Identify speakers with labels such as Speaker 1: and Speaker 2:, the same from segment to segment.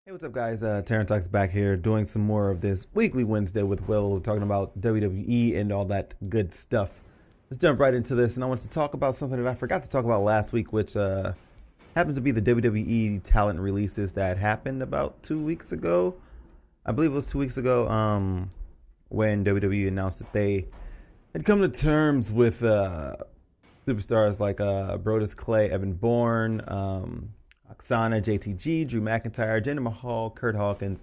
Speaker 1: Hey, what's up, guys? TTarantox back here doing some more of this Weekly Wednesday with Will, talking about WWE and all that good stuff. Let's jump right into this, and I want to talk about something that I forgot to talk about last week, which happens to be the WWE talent releases that happened about 2 weeks ago. I believe it was 2 weeks ago when WWE announced that they had come to terms with superstars like Brodus Clay, Evan Bourne, Oksana, JTG, Drew McIntyre, Jinder Mahal, Kurt Hawkins,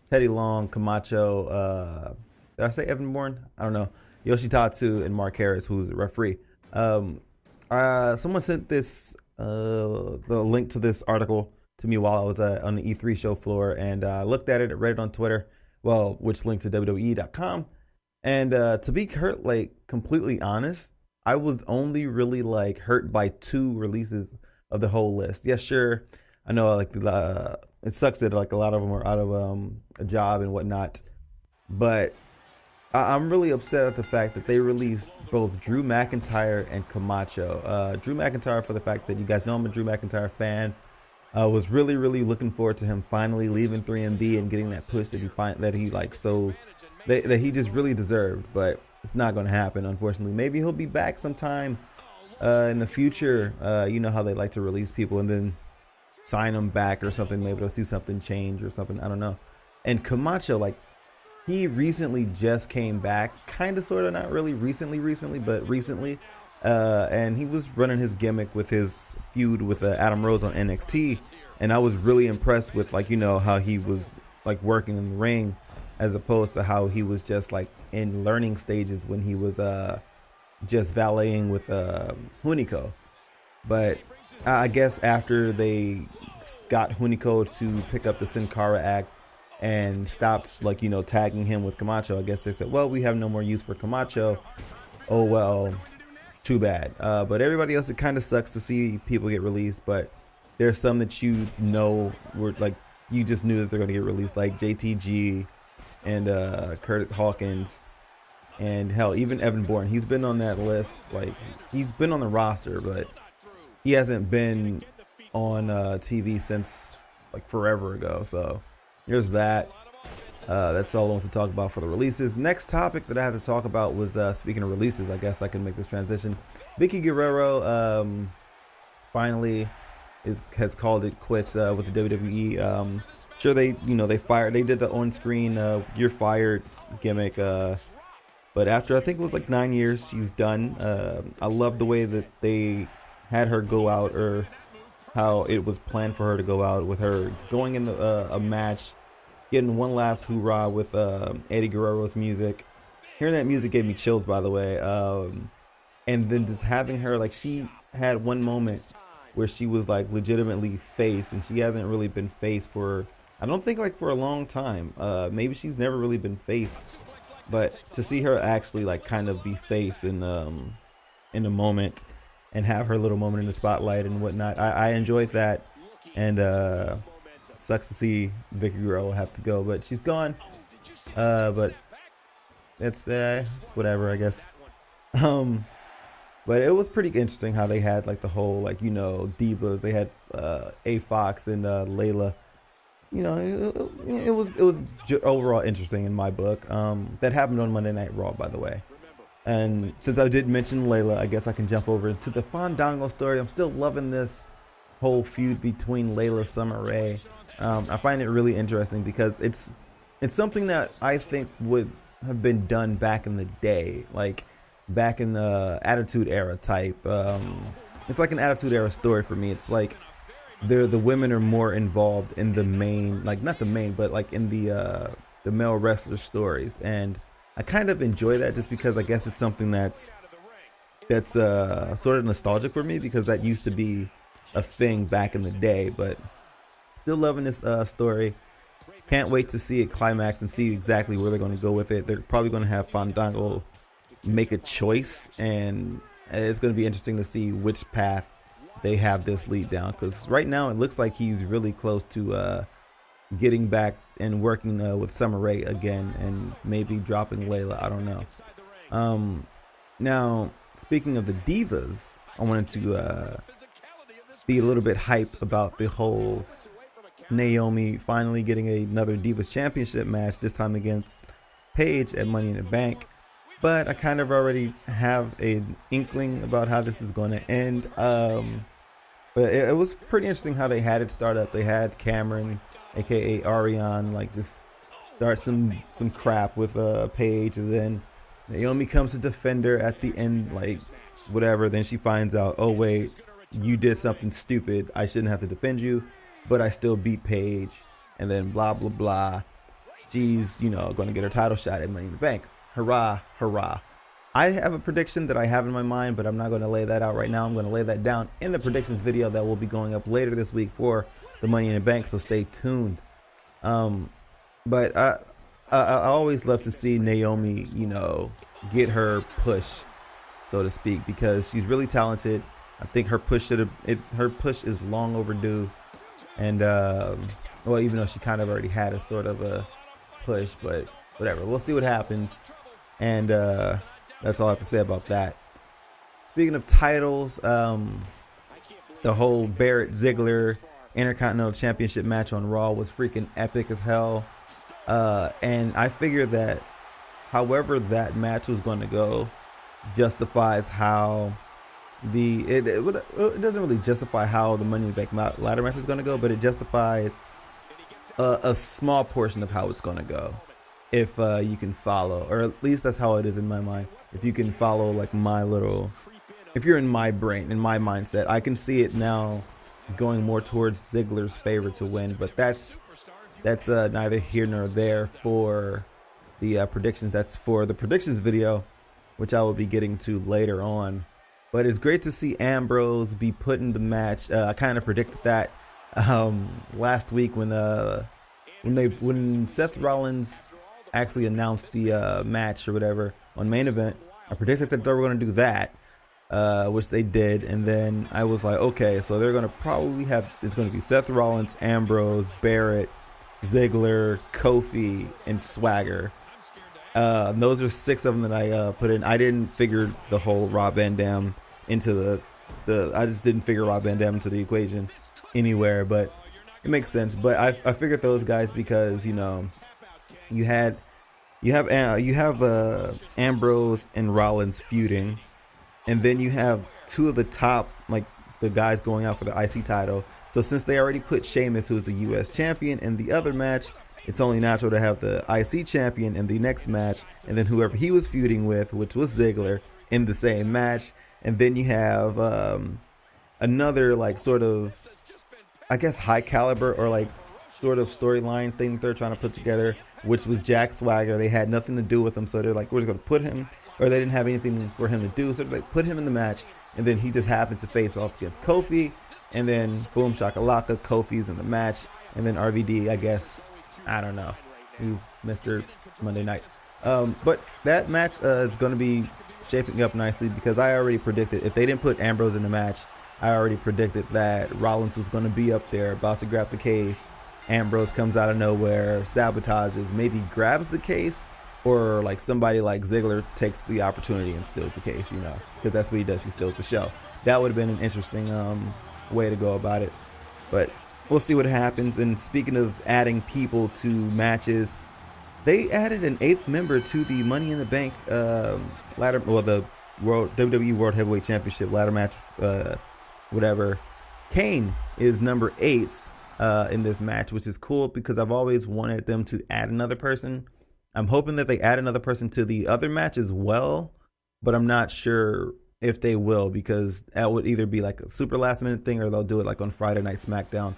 Speaker 1: Teddy Long, Camacho, did I say Evan Bourne? I don't know. Yoshitatsu and Mark Harris, who's the referee. Someone sent this the link to this article to me while I was on the E3 show floor, and I looked at it, read it on Twitter, which linked to WWE.com. And to be completely honest, I was only really hurt by two releases of the whole list. Yes, sure, I know it sucks that a lot of them are out of a job and whatnot, but I'm really upset at the fact that they released both Drew McIntyre and Camacho. Drew McIntyre, for the fact that you guys know I'm a Drew McIntyre fan. I was really looking forward to him finally leaving 3MB and getting that push that he just really deserved, but it's not going to happen, unfortunately. Maybe he'll be back sometime in the future. You know how they like to release people and then sign them back or something. Maybe they'll see something change or something. I don't know. And Camacho, he recently just came back, kind of, sort of, not really recently, but recently. And he was running his gimmick with his feud with Adam Rose on NXT. And I was really impressed with, how he was, working in the ring, as opposed to how he was just, in learning stages when he was just valeting with Hunico. But I guess after they got Hunico to pick up the Sin Cara act and stopped tagging him with Camacho, I guess they said, well, we have no more use for Camacho. Oh well, too bad. But everybody else, it kind of sucks to see people get released, but there's some that were you just knew that they're going to get released, like JTG and Kurt Hawkins. And hell, even Evan Bourne, he's been on that list. He's been on the roster, but he hasn't been on TV since forever ago. So there's that. That's all I want to talk about for the releases. Next topic that I had to talk about was, speaking of releases, I guess I can make this transition. Vicky Guerrero finally has called it quits with the WWE. Sure, they did the on-screen "you're fired" gimmick. But after, I think it was 9 years, she's done. I love the way that they had her go out, or how it was planned for her to go out, with her going in a match, getting one last hoorah with Eddie Guerrero's music. Hearing that music gave me chills, by the way. And then just having her, she had one moment where she was legitimately face, and she hasn't really been face for, I don't think for a long time. Maybe she's never really been face. But to see her actually kind of be face in a moment and have her little moment in the spotlight and whatnot, I enjoyed that. And sucks to see Vicky Guerrero have to go, but she's gone. But it's whatever, I guess. But it was pretty interesting how they had the whole divas. They had A Fox and Layla. It was overall interesting in my book. That happened on Monday Night Raw, by the way. And since I did mention Layla, I guess I can jump over into the Fandango story. I'm still loving this whole feud between Layla, Summer Rae. I find it really interesting because it's something that I think would have been done back in the day, back in the Attitude Era type. It's an Attitude Era story for me. It's the women are more involved in the main, not the main, but in the male wrestler stories, and I kind of enjoy that, just because I guess it's something that's sort of nostalgic for me, because that used to be a thing back in the day. But still loving this story. Can't wait to see it climax and see exactly where they're going to go with it. They're probably going to have Fandango make a choice, and it's going to be interesting to see which path they have this lead down, because right now it looks like he's really close to getting back and working with Summer Rae again, and maybe dropping Layla. I don't know. Now, speaking of the divas, I wanted to be a little bit hype about the whole Naomi finally getting another Divas Championship match, this time against Paige at Money in the Bank. But I kind of already have an inkling about how this is going to end. But it was pretty interesting how they had it start up. They had Cameron, aka Ariane, like just start some crap with Paige, and then Naomi comes to defend her at the end, like whatever. Then she finds out, oh wait, you did something stupid. I shouldn't have to defend you, but I still beat Paige. And then blah blah blah. She's, you know, going to get her title shot at Money in the Bank. Hurrah, hurrah. I have a prediction that I have in my mind, but I'm not going to lay that out right now. I'm going to lay that down in the predictions video that will be going up later this week for the Money in the Bank, so stay tuned. But I always love to see Naomi, you know, get her push, so to speak, because she's really talented. I think her push is long overdue, and well, even though she kind of already had a sort of a push, but whatever. We'll see what happens, and that's all I have to say about that. Speaking of titles, the whole Barrett Ziggler Intercontinental Championship match on Raw was freaking epic as hell. And I figured that however that match was going to go justifies how it doesn't really justify how the Money in the Bank ladder match is going to go, but it justifies a small portion of how it's going to go. If you can follow, or at least that's how it is in my mind. If you can follow like if you're in my brain, in my mindset, I can see it now going more towards Ziggler's favor to win. But that's neither here nor there for the predictions. That's for the predictions video, which I will be getting to later on. But it's great to see Ambrose be put in the match. I kind of predicted that last week when Seth Rollins actually announced the match or whatever on Main Event. I predicted that they were going to do that, which they did, and then I was like, okay, so they're going to probably it's going to be Seth Rollins, Ambrose, Barrett, Ziggler, Kofi, and Swagger. Those are 6 of them that I put in. I didn't figure the whole Rob Van Dam into I just didn't figure Rob Van Dam into the equation anywhere, but it makes sense. But I figured those guys because, you know, you have Ambrose and Rollins feuding, and then you have 2 of the top, like the guys going out for the IC title. So since they already put Sheamus, who's the US champion, in the other match, it's only natural to have the IC champion in the next match, and then whoever he was feuding with, which was Ziggler, in the same match. And then you have another like sort of, I guess, high caliber or like sort of storyline thing they're trying to put together, which was Jack Swagger. They had nothing to do with him, so they're like, we're just going to put him, or they didn't have anything for him to do, so they put him in the match, and then he just happened to face off against Kofi, and then boom shakalaka, Kofi's in the match, and then RVD, I guess, I don't know, he's Mr. Monday Night. But that match is going to be shaping up nicely because I already predicted, if they didn't put Ambrose in the match, I already predicted that Rollins was going to be up there about to grab the case. Ambrose comes out of nowhere, sabotages, maybe grabs the case, or like somebody like Ziggler takes the opportunity and steals the case, you know, because that's what he does. He steals the show. That would have been an interesting way to go about it, but we'll see what happens. And speaking of adding people to matches, they added an 8th member to the Money in the Bank ladder, well, the WWE World Heavyweight Championship ladder match, whatever. Kane is number 8 in this match, which is cool because I've always wanted them to add another person. I'm hoping that they add another person to the other match as well, but I'm not sure if they will, because that would either be like a super last minute thing or they'll do it like on Friday Night SmackDown.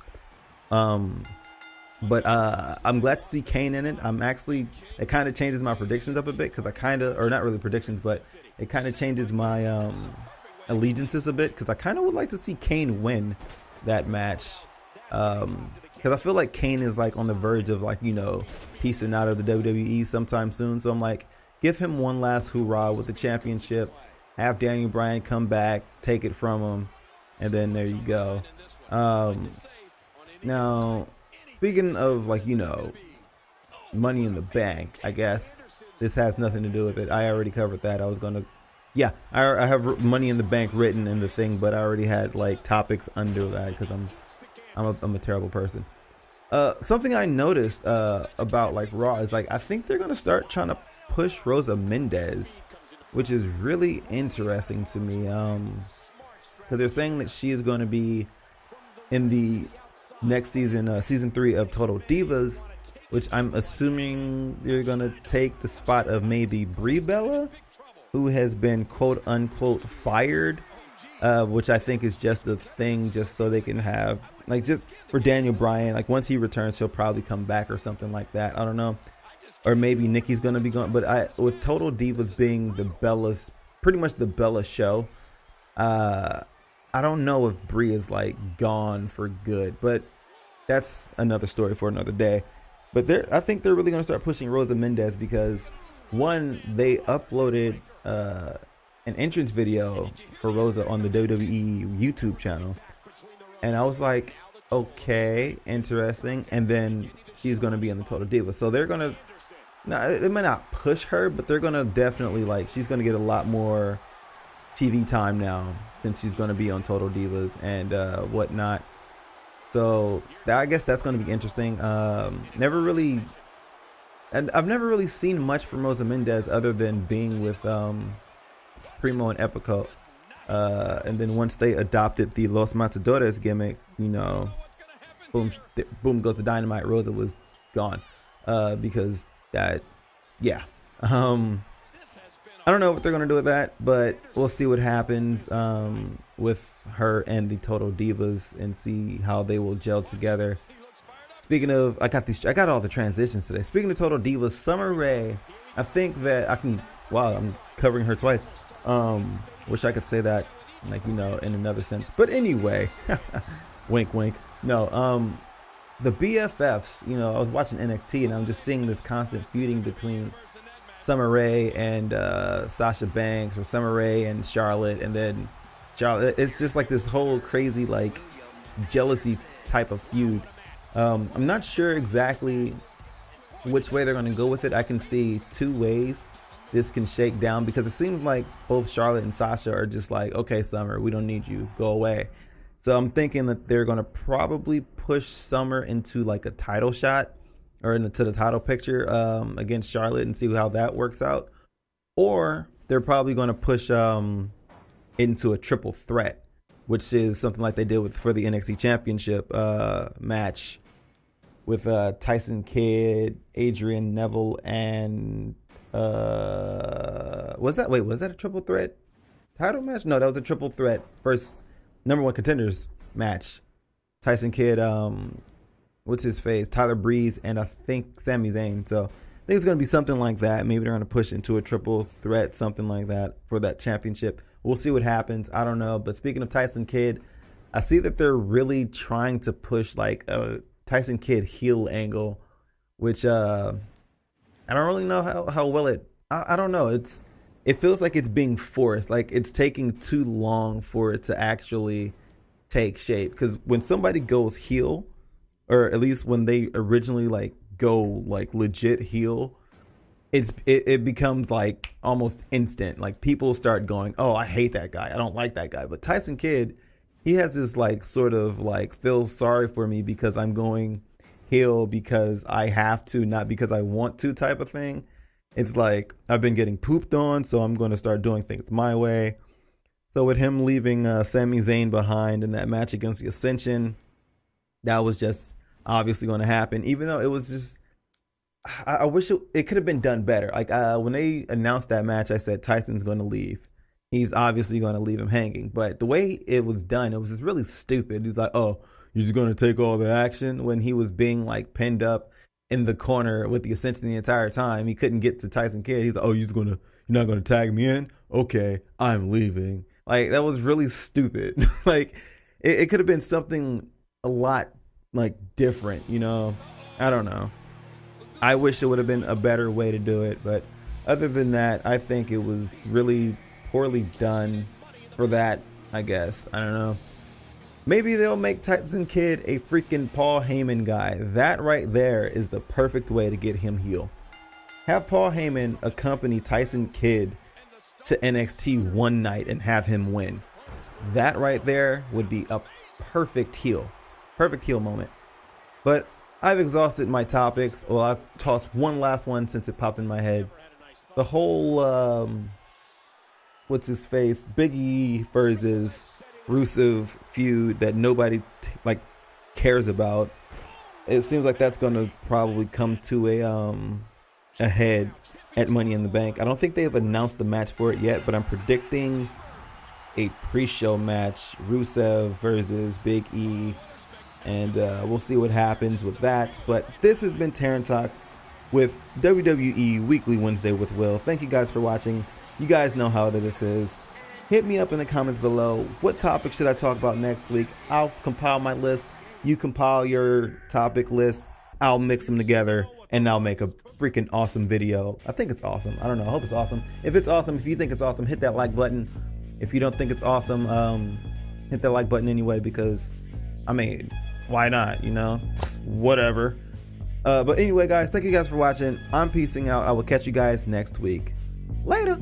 Speaker 1: But I'm glad to see Kane in it. It kind of changes my predictions up a bit because or not really predictions, but it kind of changes my allegiances a bit because I kind of would like to see Kane win that match. Because I feel like Kane is like on the verge of like, you know, piecing out of the WWE sometime soon. So I'm like, give him one last hoorah with the championship, have Daniel Bryan come back, take it from him, and then there you go. Now, speaking of like, you know, Money in the Bank, I guess this has nothing to do with it. I already covered that. I have Money in the Bank written in the thing, but I already had like topics under that because I'm a terrible person. Something I noticed about like Raw is like I think they're gonna start trying to push Rosa Mendez, which is really interesting to me. Because they're saying that she is going to be in the next season, season 3 of Total Divas, which I'm assuming they're gonna take the spot of maybe Brie Bella, who has been quote unquote fired, which I think is just a thing, just so they can have like just for Daniel Bryan. Like once he returns, he'll probably come back or something like that. I don't know, or maybe Nikki's gonna be gone. But with Total Divas being the Bella's, pretty much the Bella show, I don't know if Brie is like gone for good, but that's another story for another day. But I think they're really going to start pushing Rosa Mendez because, one, they uploaded an entrance video for Rosa on the WWE YouTube channel. And I was like, okay, interesting. And then she's going to be in the Total Divas. So they're going to, they might not push her, but they're going to definitely, like, she's going to get a lot more TV time now since she's going to be on Total Divas and whatnot. So I guess that's going to be interesting. I've never really seen much from Rosa Mendez other than being with Primo and Epico. And then once they adopted the Los Matadores gimmick, you know, boom goes the Dynamite. Rosa was gone because that, yeah. I don't know what they're going to do with that, but we'll see what happens with her and the Total Divas and see how they will gel together. Speaking of, I got all the transitions today. Speaking of Total Divas, Summer Rae, I think that I can, wow, I'm covering her twice. Wish I could say that, like, you know, in another sense. But anyway, wink, wink. No, the BFFs, you know, I was watching NXT and I'm just seeing this constant feuding between Summer Rae and Sasha Banks, or Summer Rae and Charlotte, and then Charlotte. It's just like this whole crazy like jealousy type of feud. I'm not sure exactly which way they're going to go with it. I can see two ways this can shake down because it seems like both Charlotte and Sasha are just like, okay, Summer, we don't need you, go away. So I'm thinking that they're going to probably push Summer into like a title shot, or into the title picture against Charlotte, and see how that works out. Or they're probably going to push into a triple threat, which is something like they did for the NXT Championship match with Tyson Kidd, Adrian Neville, and was that a triple threat title match? No, that was a triple threat first number one contenders match. Tyson Kidd, what's his face? Tyler Breeze, and I think Sami Zayn. So I think it's going to be something like that. Maybe they're going to push into a triple threat, something like that, for that championship. We'll see what happens. I don't know. But speaking of Tyson Kidd, I see that they're really trying to push like a Tyson Kidd heel angle, which I don't really know how well it. I don't know. It feels like it's being forced. Like it's taking too long for it to actually take shape. Because when somebody goes heel, or at least when they originally like go like legit heel, it becomes like almost instant. Like people start going, oh, I hate that guy, I don't like that guy. But Tyson Kidd, he has this like sort of like feels sorry for me because I'm going heel because I have to, not because I want to type of thing. It's like I've been getting pooped on, so I'm going to start doing things my way. So with him leaving Sami Zayn behind in that match against the Ascension, that was just obviously going to happen, even though it was just, I wish it could have been done better. Like when they announced that match, I said Tyson's going to leave. He's obviously going to leave him hanging. But the way it was done, it was just really stupid. He's like, oh, you're just going to take all the action, when he was being like pinned up in the corner with the Ascension the entire time. He couldn't get to Tyson Kidd. He's like, oh, you're not going to tag me in? Okay, I'm leaving. Like, that was really stupid. Like, it could have been something a lot like different, you know? I don't know. I wish it would have been a better way to do it, but other than that, I think it was really poorly done for that, I guess. I don't know. Maybe they'll make Tyson Kidd a freaking Paul Heyman guy. That right there is the perfect way to get him heel. Have Paul Heyman accompany Tyson Kidd to NXT one night and have him win. That right there would be a perfect heel moment. But I've exhausted my topics. Well, I'll toss one last one since it popped in my head. The whole, what's his face? Big E versus Rusev feud that nobody cares about. It seems like that's going to probably come to a head at Money in the Bank. I don't think they've announced the match for it yet, but I'm predicting a pre-show match, Rusev versus Big E, and we'll see what happens with that. But this has been TTarantox with WWE Weekly Wednesday with Will. Thank you guys for watching. You guys know how this is. Hit me up in the comments below. What topic should I talk about next week? I'll compile my list. You compile your topic list. I'll mix them together and I'll make a freaking awesome video. I think it's awesome. I don't know. I hope it's awesome. If it's awesome, if you think it's awesome, hit that like button. If you don't think it's awesome, hit that like button anyway, because, I mean, why not, you know? Whatever. But anyway, guys, thank you guys for watching. I'm peacing out. I will catch you guys next week. Later.